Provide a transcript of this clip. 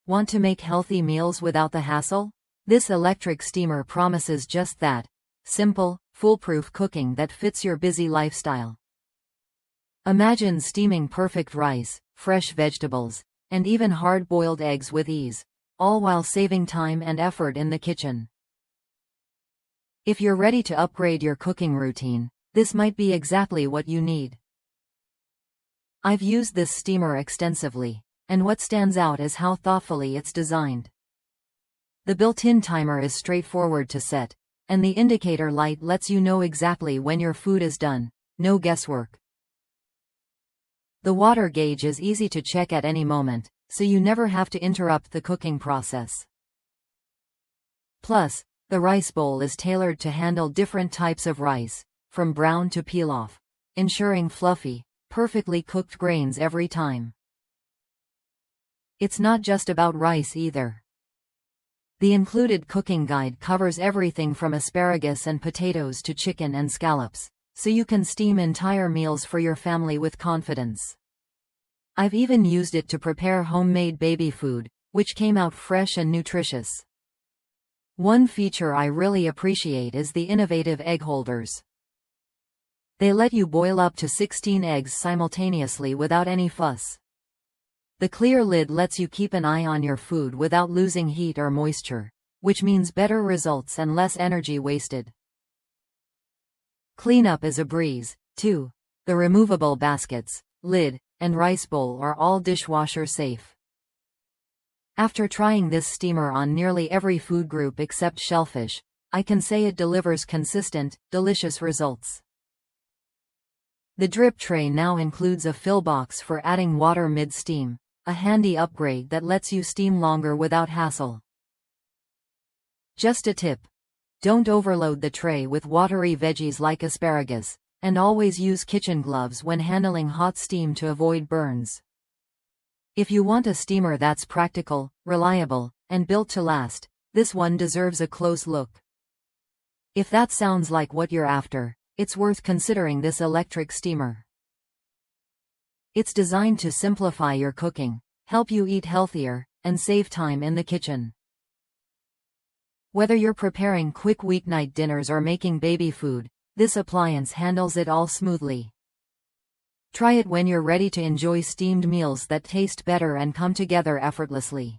Want to make healthy meals without the hassle? This electric steamer promises just that. Simple, foolproof cooking that fits your busy lifestyle. Imagine steaming perfect rice, fresh vegetables, and even hard-boiled eggs with ease, all while saving time and effort in the kitchen. If you're ready to upgrade your cooking routine, this might be exactly what you need. I've used this steamer extensively, and what stands out is how thoughtfully it's designed. The built-in timer is straightforward to set, and the indicator light lets you know exactly when your food is done. No guesswork. The water gauge is easy to check at any moment, so you never have to interrupt the cooking process. Plus, the rice bowl is tailored to handle different types of rice, from brown to pilaf, ensuring fluffy, perfectly cooked grains every time. It's not just about rice either. The included cooking guide covers everything from asparagus and potatoes to chicken and scallops, so you can steam entire meals for your family with confidence. I've even used it to prepare homemade baby food, which came out fresh and nutritious. One feature I really appreciate is the innovative egg holders. They let you boil up to 16 eggs simultaneously without any fuss. The clear lid lets you keep an eye on your food without losing heat or moisture, which means better results and less energy wasted. Cleanup is a breeze, too. The removable baskets, lid, and rice bowl are all dishwasher safe. After trying this steamer on nearly every food group except shellfish, I can say it delivers consistent, delicious results. The drip tray now includes a fill box for adding water mid-steam, a handy upgrade that lets you steam longer without hassle. Just a tip: don't overload the tray with watery veggies like asparagus, and always use kitchen gloves when handling hot steam to avoid burns. If you want a steamer that's practical, reliable, and built to last, this one deserves a close look. If that sounds like what you're after, it's worth considering this electric steamer. It's designed to simplify your cooking, help you eat healthier, and save time in the kitchen. Whether you're preparing quick weeknight dinners or making baby food, this appliance handles it all smoothly. Try it when you're ready to enjoy steamed meals that taste better and come together effortlessly.